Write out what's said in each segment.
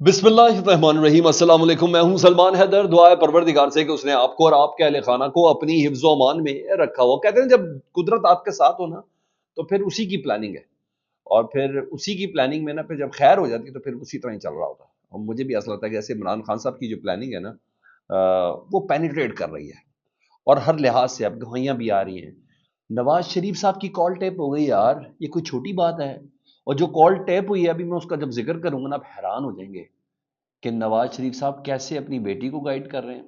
بسم اللہ الرحمن الرحیم، السلام علیکم۔ میں ہوں سلمان حیدر۔ دعا ہے پروردگار سے کہ اس نے آپ کو اور آپ کے اہل خانہ کو اپنی حفظ و امان میں رکھا ہو۔ کہتے ہیں جب قدرت آپ کے ساتھ ہو نا تو پھر اسی کی پلاننگ ہے، اور پھر اسی کی پلاننگ میں نا پھر جب خیر ہو جاتی ہے تو پھر اسی طرح ہی چل رہا ہوتا ہے۔ اور مجھے بھی ایسا لگتا ہے کہ ایسے عمران خان صاحب کی جو پلاننگ ہے نا وہ پینیٹریٹ کر رہی ہے، اور ہر لحاظ سے اب گواہیاں بھی آ رہی ہیں۔ نواز شریف صاحب کی کال ٹیپ ہو گئی یار، یہ کوئی چھوٹی بات ہے؟ اور جو کال ٹیپ ہوئی ہے ابھی میں اس کا جب ذکر کروں گا نا آپ حیران ہو جائیں گے کہ نواز شریف صاحب کیسے اپنی بیٹی کو گائیڈ کر رہے ہیں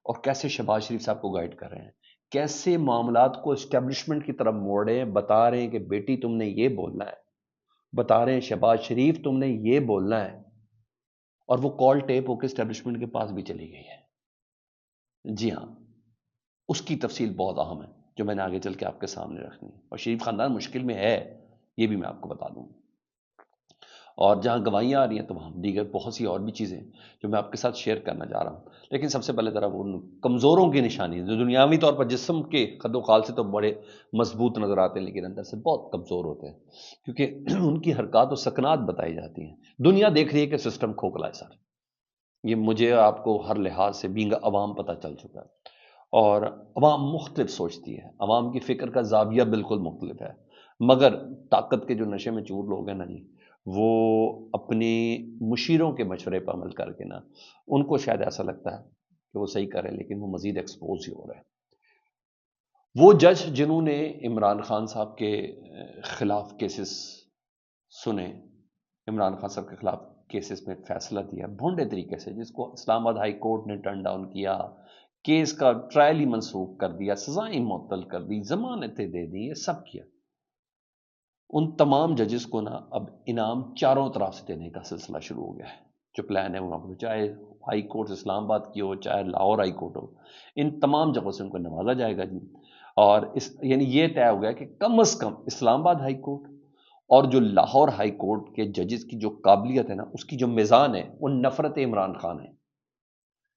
اور کیسے شہباز شریف صاحب کو گائیڈ کر رہے ہیں، کیسے معاملات کو اسٹیبلشمنٹ کی طرف موڑ رہے ہیں، بتا رہے ہیں کہ بیٹی تم نے یہ بولنا ہے، بتا رہے ہیں شہباز شریف تم نے یہ بولنا ہے، اور وہ کال ٹیپ ہو کے اسٹیبلشمنٹ کے پاس بھی چلی گئی ہے۔ جی ہاں، اس کی تفصیل بہت اہم ہے جو میں نے آگے چل کے آپ کے سامنے رکھنی ہے، اور شریف خاندان مشکل میں ہے، یہ بھی میں آپ کو بتا دوں۔ اور جہاں گواہیاں آ رہی ہیں تو وہاں دیگر بہت سی اور بھی چیزیں ہیں جو میں آپ کے ساتھ شیئر کرنا چاہ رہا ہوں۔ لیکن سب سے پہلے ذرا وہ کمزوروں کی نشانی ہے جو دنیاوی طور پر جسم کے قد و قال سے تو بڑے مضبوط نظر آتے ہیں لیکن اندر سے بہت کمزور ہوتے ہیں، کیونکہ ان کی حرکات و سکنات بتائی جاتی ہیں۔ دنیا دیکھ رہی ہے کہ سسٹم کھوکھلا ہے سر، یہ مجھے آپ کو ہر لحاظ سے بینگ عوام پتہ چل چکا ہے، اور عوام مختلف سوچتی ہے، عوام کی فکر کا زاویہ بالکل مختلف ہے، مگر طاقت کے جو نشے میں چور لوگ ہیں نا جی، وہ اپنے مشیروں کے مشورے پر عمل کر کے نا ان کو شاید ایسا لگتا ہے کہ وہ صحیح کر رہے ہیں لیکن وہ مزید ایکسپوز ہی ہو رہے ہیں۔ وہ جج جنہوں نے عمران خان صاحب کے خلاف کیسز سنے، عمران خان صاحب کے خلاف کیسز میں فیصلہ دیا بھونڈے طریقے سے، جس کو اسلام آباد ہائی کورٹ نے ٹرن ڈاؤن کیا، کیس کا ٹرائل ہی منسوخ کر دیا، سزائیں معطل کر دی، ضمانتیں دے دی، یہ سب کیا، ان تمام ججز کو نا اب انعام چاروں طرف سے دینے کا سلسلہ شروع ہو گیا ہے۔ جو پلان ہے وہ چاہے ہائی کورٹ اسلام آباد کی ہو چاہے لاہور ہائی کورٹ ہو، ان تمام جگہوں سے ان کو نوازا جائے گا جی۔ اور یعنی یہ طے ہو گیا کہ کم از کم اسلام آباد ہائی کورٹ اور جو لاہور ہائی کورٹ کے ججز کی جو قابلیت ہے نا، اس کی جو میزان ہے وہ نفرت عمران خان ہے۔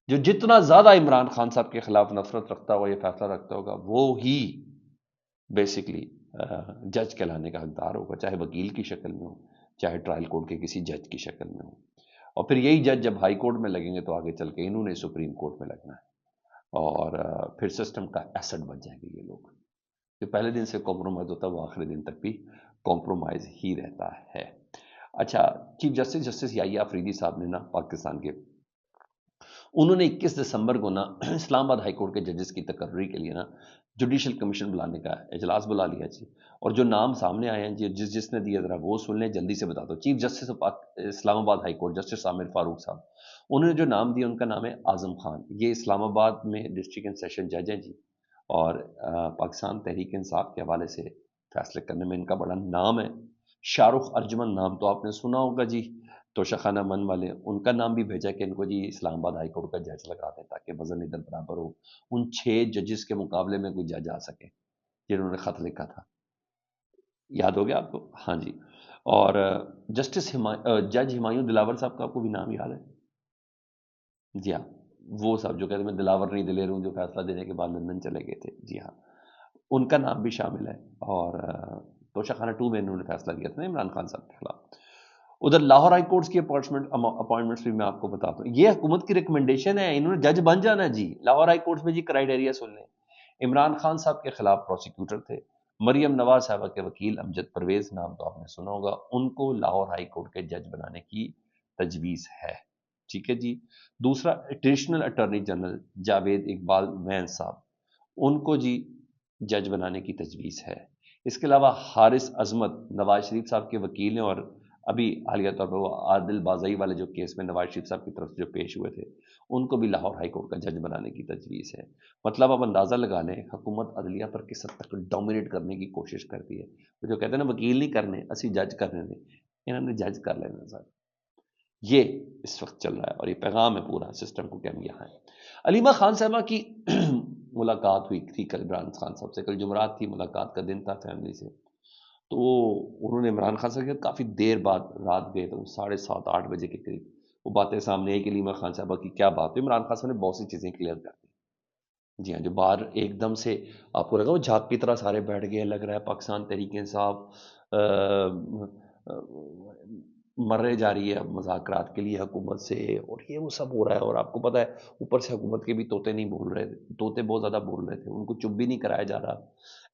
جو جتنا زیادہ عمران خان صاحب کے خلاف نفرت رکھتا ہوگا، یہ فیصلہ رکھتا ہوگا، وہ ہی بیسکلی جج کہلانے کا حقدار ہوگا، چاہے وکیل کی شکل میں ہو چاہے ٹرائل کورٹ کے کسی جج کی شکل میں ہو۔ اور پھر یہی جج جب ہائی کورٹ میں لگیں گے تو آگے چل کے انہوں نے سپریم کورٹ میں لگنا ہے، اور پھر سسٹم کا ایسٹ بن جائیں گے یہ لوگ۔ جو پہلے دن سے کمپرومائز ہوتا ہے وہ آخری دن تک بھی کمپرومائز ہی رہتا ہے۔ اچھا، چیف جسٹس یحییٰ آفریدی صاحب نے نا پاکستان کے، انہوں نے 21 دسمبر کو نا اسلام آباد ہائی کورٹ کے ججز کی تقرری کے لیے نا جوڈیشل کمیشن بلانے کا اجلاس بلا لیا جی، اور جو نام سامنے آئے ہیں جی، جس نے دیا ذرا وہ سن لیں، جلدی سے بتا دو۔ چیف جسٹس اسلام آباد ہائی کورٹ جسٹس عامر فاروق صاحب، انہوں نے جو نام دیا ان کا نام ہے اعظم خان، یہ اسلام آباد میں ڈسٹرکٹ اینڈ سیشن جج ہیں جی، اور پاکستان تحریک انصاف کے حوالے سے فیصلے کرنے میں ان کا بڑا نام ہے۔ شاہ رخ ارجمن نام تو آپ نے سنا ہوگا جی، توشہ خانہ من والے، ان کا نام بھی بھیجا کہ ان کو جی اسلام آباد ہائی کورٹ کا جج لگا دیں تاکہ وزن ادھر برابر ہو، ان 6 ججز کے مقابلے میں کوئی جج آ سکے جنہوں نے خط لکھا تھا۔ یاد ہو گیا آپ کو؟ ہاں جی۔ اور جج ہمایوں دلاور صاحب کا آپ کو بھی نام یاد ہے؟ جی ہاں، وہ صاحب جو کہتے ہیں میں دلاور نہیں دلیر ہوں، جو فیصلہ دینے کے بعد لندن چلے گئے تھے، جی ہاں، ان کا نام بھی شامل ہے۔ اور توشہ خانہ 2 میں انہوں نے فیصلہ کیا تھا نا عمران خان صاحب کے خلاف۔ ادھر لاہور ہائی کورٹس کی اپوائنٹمنٹس بھی میں آپ کو بتاتا ہوں، یہ حکومت کی ریکمنڈیشن ہے، انہوں نے جج بن جانا جی۔ لاہور ہائی کورٹس میں جی کرائیٹیریا سن لیں، عمران خان صاحب کے خلاف پروسیکیوٹر تھے، مریم نواز صاحبہ کے وکیل امجد پرویز، نام تو آپ نے سنا ہوگا، ان کو لاہور ہائی کورٹ کے جج بنانے کی تجویز ہے، ٹھیک ہے جی۔ دوسرا، additional attorney general Javed Iqbal مین صاحب، ان کو جی جج بنانے کی تجویز ہے۔ اس کے علاوہ حارث عظمت نواز شریف صاحب کے وکیل ہیں، اور ابھی حالیہ طور پر وہ عادل بازئی والے جو کیس میں نواز شریف صاحب کی طرف سے جو پیش ہوئے تھے، ان کو بھی لاہور ہائی کورٹ کا جج بنانے کی تجویز ہے۔ مطلب آپ اندازہ لگا لیں حکومت عدلیہ پر کس حد تک ڈومینیٹ کرنے کی کوشش کرتی ہے۔ وہ جو کہتے ہیں نا وکیل نہیں کرنے، اسی جج کرنے دیں، انہوں نے جج کر لینا سر۔ یہ اس وقت چل رہا ہے، اور یہ پیغام ہے پورا سسٹم کو کہ ہم یہاں ہیں۔ علیمہ خان صاحبہ کی ملاقات ہوئی تھی کل عمران خان صاحب سے، کل جمعرات تھی، ملاقات کا دن تھا فیملی سے، تو انہوں نے عمران خان صاحب کے کافی دیر بعد رات گئے تو 7:30 8 بجے کے قریب وہ باتیں سامنے آئی کہ علیمہ خان صاحبہ کی کیا بات ہے۔ عمران خان صاحب نے بہت سی چیزیں کلیئر کر دی، جی ہاں، جو باہر ایک دم سے آپ کو لگا وہ جھاگ کی طرح سارے بیٹھ گئے، لگ رہا ہے پاکستان تحریک انصاف مرے جا رہی ہے اب مذاکرات کے لیے حکومت سے، اور یہ وہ سب ہو رہا ہے، اور آپ کو پتہ ہے اوپر سے حکومت کے بھی طوطے نہیں بول رہے تھے، طوطے بہت زیادہ بول رہے تھے، ان کو چپ بھی نہیں کرایا جا رہا۔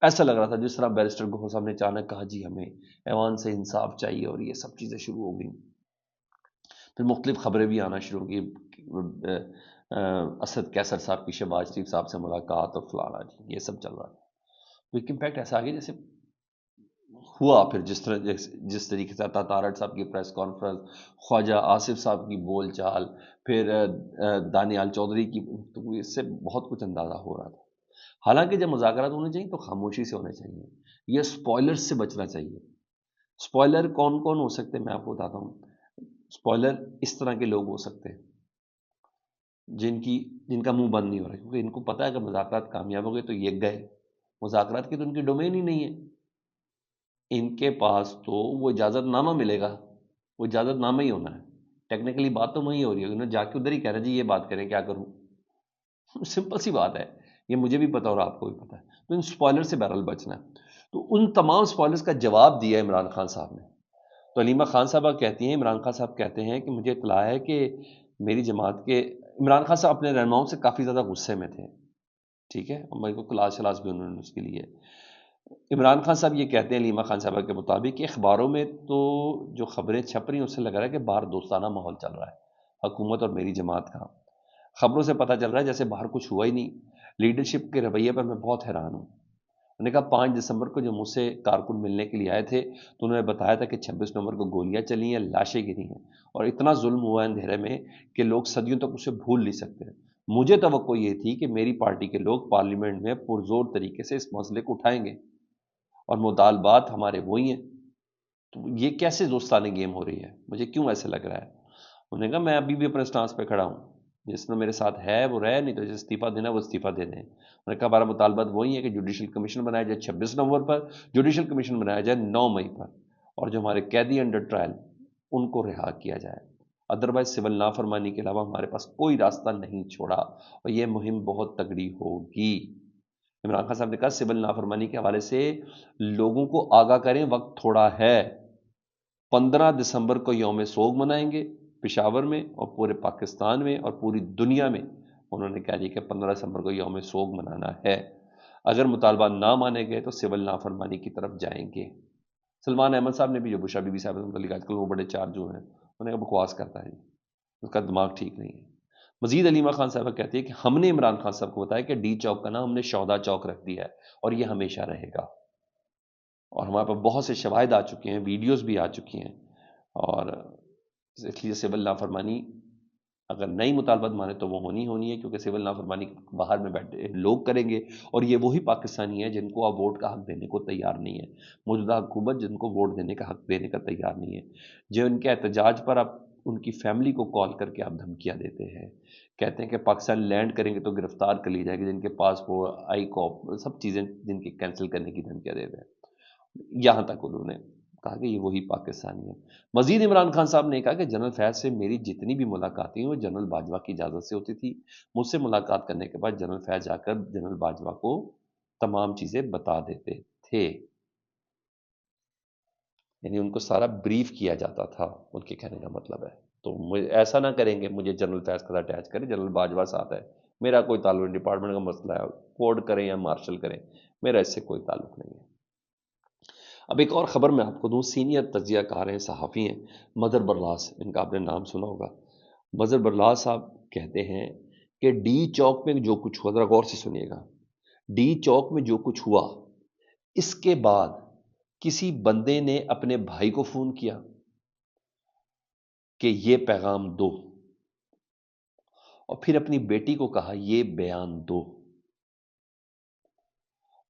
ایسا لگ رہا تھا جس طرح بیرسٹر گوہر صاحب نے اچانک کہا جی ہمیں ایوان سے انصاف چاہیے، اور یہ سب چیزیں شروع ہو گئیں۔ پھر مختلف خبریں بھی آنا شروع کی، اسد کیسر صاحب کی شہباز شریف صاحب سے ملاقات اور فلانا جی، یہ سب چل رہا تھا۔ تو ایک امپیکٹ ایسا آ گیا جیسے ہوا، پھر جس طریقے سے عطا تارڑ صاحب کی پریس کانفرنس، خواجہ آصف صاحب کی بول چال، پھر دانیال چودھری کی، تو اس سے بہت کچھ اندازہ ہو رہا تھا۔ حالانکہ جب مذاکرات ہونے چاہیے تو خاموشی سے ہونے چاہیے، یہ سپوائلر سے بچنا چاہیے۔ سپوائلر کون کون ہو سکتے ہیں میں آپ کو بتاتا ہوں۔ سپوائلر اس طرح کے لوگ ہو سکتے ہیں جن کا منہ بند نہیں ہو رہا، کیونکہ ان کو پتہ ہے کہ مذاکرات کامیاب ہو گئے تو یہ گئے، مذاکرات کی تو ان کی ڈومین ہی نہیں ہے۔ ان کے پاس تو وہ اجازت نامہ ملے گا، وہ اجازت نامہ ہی ہونا ہے، ٹیکنیکلی بات تو وہیں ہو رہی ہے، انہوں نے جا کے ادھر ہی کہنا جی یہ بات کریں کیا کروں، سمپل سی بات ہے، یہ مجھے بھی پتا اور آپ کو بھی پتا ہے۔ تو ان سپوائلر سے بہرحال بچنا ہے۔ تو ان تمام سپوائلرز کا جواب دیا عمران خان صاحب نے۔ تو علیمہ خان صاحبہ کہتی ہیں، عمران خان صاحب کہتے ہیں کہ مجھے اطلاع ہے کہ میری جماعت کے عمران خان صاحب اپنے رہنماؤں سے کافی زیادہ غصے میں تھے، ٹھیک ہے، اور میرے کو کلاس شلاس بھی انہوں نے اس کے لیے۔ عمران خان صاحب یہ کہتے ہیں علیمہ خان صاحبہ کے مطابق کہ اخباروں میں تو جو خبریں چھپ رہی ہیں اس سے لگ رہا ہے کہ باہر دوستانہ ماحول چل رہا ہے حکومت اور میری جماعت کا۔ خبروں سے پتہ چل رہا ہے جیسے باہر کچھ ہوا ہی نہیں۔ لیڈرشپ کے رویے پر میں بہت حیران ہوں۔ انہوں نے کہا 5 دسمبر کو جو مجھ سے کارکن ملنے کے لیے آئے تھے تو انہوں نے بتایا تھا کہ 26 نومبر کو گولیاں چلی ہیں، لاشیں گری ہیں، اور اتنا ظلم ہوا ہے اندھیرے میں کہ لوگ صدیوں تک اسے بھول نہیں سکتے۔ مجھے توقع یہ تھی کہ میری پارٹی کے لوگ پارلیمنٹ میں پرزور طریقے سے اس مسئلے کو اٹھائیں گے اور مطالبات ہمارے وہی ہیں، تو یہ کیسے دوستانہ گیم ہو رہی ہے، مجھے کیوں ایسے لگ رہا ہے۔ انہوں نے کہا میں ابھی بھی اپنے سٹانس پہ کھڑا ہوں، جس نے میرے ساتھ ہے وہ رہے، نہیں تو جسے استعفیٰ دینا وہ استعفیٰ دے دیں۔ انہوں نے کہا ہمارا مطالبات وہی ہے کہ جوڈیشل کمیشن بنایا جائے 26 نومبر پر، جوڈیشل کمیشن بنایا جائے 9 مئی پر، اور جو ہمارے قیدی انڈر ٹرائل ان کو رہا کیا جائے، ادروائز سول نافرمانی کے علاوہ ہمارے پاس کوئی راستہ نہیں چھوڑا، اور یہ مہم بہت تگڑی ہوگی۔ عمران خان صاحب نے کہا سول نافرمانی کے حوالے سے لوگوں کو آگاہ کریں، وقت تھوڑا ہے۔ 15 دسمبر کو یوم سوگ منائیں گے پشاور میں اور پورے پاکستان میں اور پوری دنیا میں۔ انہوں نے کہا جی کہ 15 دسمبر کو یوم سوگ منانا ہے، اگر مطالبات نہ مانے گئے تو سول نافرمانی کی طرف جائیں گے۔ سلمان احمد صاحب نے بھی، جو بشا بی بی صاحب سے متعلق آج کل وہ بڑے چار جو ہیں، انہوں نے کہا بکواس کرتا ہے جی، اس کا دماغ ٹھیک نہیں ہے۔ مزید علیمہ خان صاحبہ کہتی ہے کہ ہم نے عمران خان صاحب کو بتایا کہ ڈی چوک کا نام ہم نے شہداء چوک رکھ دیا ہے اور یہ ہمیشہ رہے گا، اور ہمارے پاس بہت سے شواہد آ چکے ہیں، ویڈیوز بھی آ چکی ہیں، اور اس لیے سول نافرمانی اگر نئی مطالبات مانے تو وہ ہونی ہے، کیونکہ سول نافرمانی باہر میں بیٹھے لوگ کریں گے، اور یہ وہی پاکستانی ہیں جن کو آپ ووٹ کا حق دینے کو تیار نہیں ہے، موجودہ حکومت جن کو ووٹ دینے کا حق دینے کا تیار نہیں ہے، جو ان کے احتجاج پر آپ ان کی فیملی کو کال کر کے آپ دھمکیاں دیتے ہیں، کہتے ہیں کہ پاکستان لینڈ کریں گے تو گرفتار کر لی جائے گی، جن کے پاس وہ آئی کاپ سب چیزیں جن کے کینسل کرنے کی دھمکیاں دیتے ہیں، یہاں تک انہوں نے کہا کہ یہ وہی پاکستانی ہے۔ مزید عمران خان صاحب نے کہا کہ جنرل فیض سے میری جتنی بھی ملاقاتیں وہ جنرل باجوہ کی اجازت سے ہوتی تھی، مجھ سے ملاقات کرنے کے بعد جنرل فیض جا کر جنرل باجوہ کو تمام چیزیں بتا دیتے تھے، یعنی ان کو سارا بریف کیا جاتا تھا، ان کے کہنے کا مطلب ہے۔ تو ایسا نہ کریں گے مجھے جنرل فیض کا اٹیچ کریں، جنرل باجوہ ساتھ ہے، میرا کوئی تعلق نہیں، ڈپارٹمنٹ کا مسئلہ ہے، کوڈ کریں یا مارشل کریں، میرا اس سے کوئی تعلق نہیں ہے۔ اب ایک اور خبر میں آپ کو دوں، سینئر تجزیہ کار ہیں، صحافی ہیں، مظہر برلاس، ان کا آپ نے نام سنا ہوگا۔ مظہر برلاس صاحب کہتے ہیں کہ ڈی چوک میں جو کچھ ہوا، ذرا غور سے سنیے گا، ڈی چوک میں جو کچھ ہوا اس کے بعد کسی بندے نے اپنے بھائی کو فون کیا کہ یہ پیغام دو، اور پھر اپنی بیٹی کو کہا یہ بیان دو،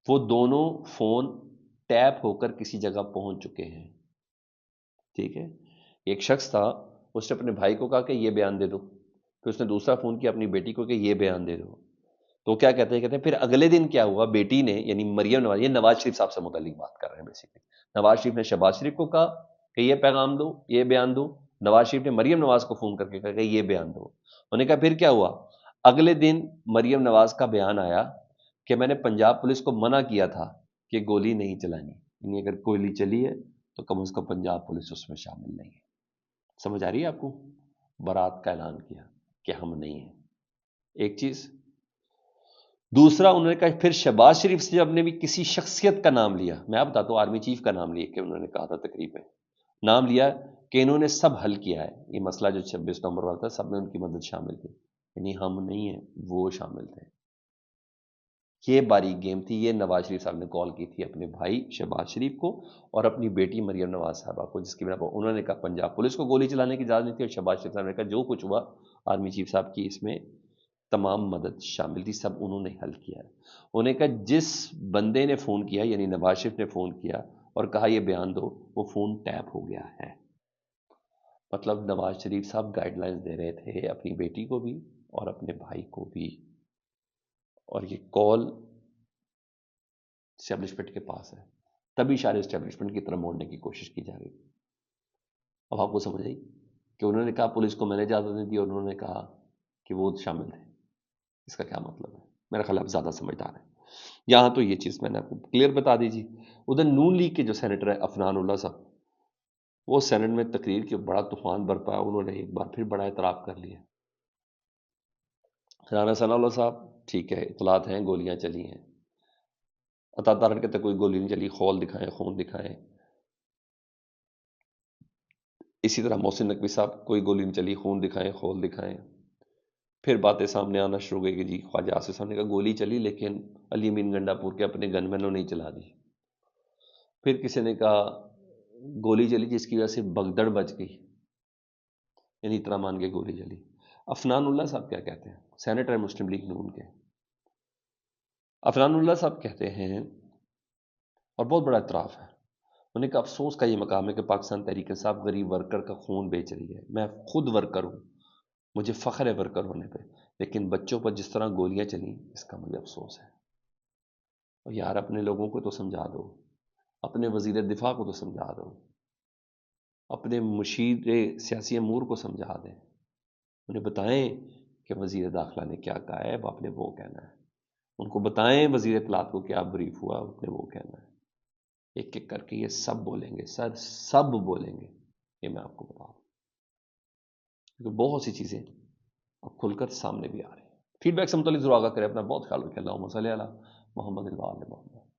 وہ دونوں فون ٹیپ ہو کر کسی جگہ پہنچ چکے ہیں، ٹھیک ہے۔ ایک شخص تھا، اس نے اپنے بھائی کو کہا کہ یہ بیان دے دو، پھر اس نے دوسرا فون کیا اپنی بیٹی کو کہ یہ بیان دے دو، تو کیا کہتے ہیں پھر اگلے دن کیا ہوا، بیٹی نے یعنی مریم نواز، یہ نواز شریف صاحب سے متعلق بات کر رہے ہیں بیسیکلی، نواز شریف نے شہباز شریف کو کہا کہ یہ پیغام دو، یہ بیان دو، نواز شریف نے مریم نواز کو فون کر کے کہا کہ یہ بیان دو، انہوں نے کہا پھر کیا ہوا، اگلے دن مریم نواز کا بیان آیا کہ میں نے پنجاب پولیس کو منع کیا تھا کہ گولی نہیں چلانی، یعنی اگر گولی چلی ہے تو کم از کم پنجاب پولیس اس میں شامل نہیں ہے۔ سمجھ آ رہی ہے آپ کو؟ برات کا اعلان کیا کہ ہم نہیں ہیں، ایک چیز۔ دوسرا انہوں نے کہا پھر شہباز شریف سے جب نے بھی کسی شخصیت کا نام لیا، میں آپ بتاتا ہوں آرمی چیف کا نام لیا کہ انہوں نے کہا تھا تقریب میں، نام لیا کہ انہوں نے سب حل کیا ہے یہ مسئلہ جو 26 نومبر والا تھا، سب میں ان کی مدد شامل تھی، یعنی ہم نہیں ہیں وہ شامل تھے۔ یہ باریک گیم تھی، یہ نواز شریف صاحب نے کال کی تھی اپنے بھائی شہباز شریف کو اور اپنی بیٹی مریم نواز صاحبہ کو، جس کی بنا پر انہوں نے کہا پنجاب پولیس کو گولی چلانے کی اجازت نہیں تھی، اور شہباز شریف صاحب نے کہا جو کچھ ہوا آرمی چیف صاحب کی اس میں تمام مدد شامل تھی، سب انہوں نے حل کیا ہے۔ انہوں نے کہا جس بندے نے فون کیا یعنی نواز شریف نے فون کیا اور کہا یہ بیان دو، وہ فون ٹیپ ہو گیا ہے۔ مطلب نواز شریف صاحب گائیڈ لائنز دے رہے تھے اپنی بیٹی کو بھی اور اپنے بھائی کو بھی، اور یہ کال اسٹیبلشمنٹ کے پاس ہے، تبھی شاید اسٹیبلشمنٹ کی طرف موڑنے کی کوشش کی جا رہی۔ اب آپ کو سمجھ آئی کہ انہوں نے کہا پولیس کو میں نے اجازت نہیں دی اور انہوں نے کہا کہ وہ شامل تھے، اس کا کیا مطلب ہے؟ میرا خیال آپ زیادہ سمجھدار ہیں۔ یہاں تو یہ چیز میں نے آپ کو کلیئر بتا دیجیے۔ ادھر نون لیگ کے جو سینیٹر ہے عفنان اللہ صاحب، وہ سینٹ میں تقریر کے بڑا طوفان برپا، انہوں نے ایک بار پھر بڑا اعتراف کر لیا۔ رانا ثناء اللہ صاحب ٹھیک ہے اطلاعات ہیں گولیاں چلی ہیں، عطا تارڑ کہتے کوئی گولی نہیں چلی، خول دکھائیں خون دکھائیں۔ اسی طرح محسن نقوی صاحب کوئی گولی نہیں چلی، خون دکھائیں خول دکھائیں۔ پھر باتیں سامنے آنا شروع ہو گئی کہ جی خواجہ آصف صاحب نے کہا گولی چلی لیکن علی امین گنڈا پور کے اپنے گن مینوں نہیں چلا دی۔ پھر کسی نے کہا گولی چلی جس کی وجہ سے بگدڑ بچ گئی، یعنی طرح مان کے گولی چلی۔ عفنان اللہ صاحب کیا کہتے ہیں، سینیٹر مسلم لیگ نون کے؟ عفنان اللہ صاحب کہتے ہیں، اور بہت بڑا اعتراف ہے، انہوں نے کہا افسوس کا یہ مقام ہے کہ پاکستان تحریک انصاف غریب ورکر کا خون بیچ رہی ہے۔ میں خود ورکر ہوں، مجھے فخر ہے ورکر ہونے پہ، لیکن بچوں پر جس طرح گولیاں چلیں اس کا مجھے افسوس ہے۔ اور یار اپنے لوگوں کو تو سمجھا دو، اپنے وزیر دفاع کو تو سمجھا دو، اپنے مشیر سیاسی امور کو سمجھا دیں، انہیں بتائیں کہ وزیر داخلہ نے کیا کہا ہے، آپ نے وہ کہنا ہے، ان کو بتائیں وزیر اطلاعات کو کیا بریف ہوا، آپ نے وہ کہنا ہے۔ ایک ایک کر کے یہ سب بولیں گے سر، سب بولیں گے، یہ میں آپ کو بتاؤں، کیونکہ بہت سی چیزیں اب کھل کر سامنے بھی آ رہی ہیں۔ فیڈ بیک سے متعلق ضرور آگاہ کریں، اپنا بہت خیال رکھیں۔ اللہم صلی علی محمد و آل محمد۔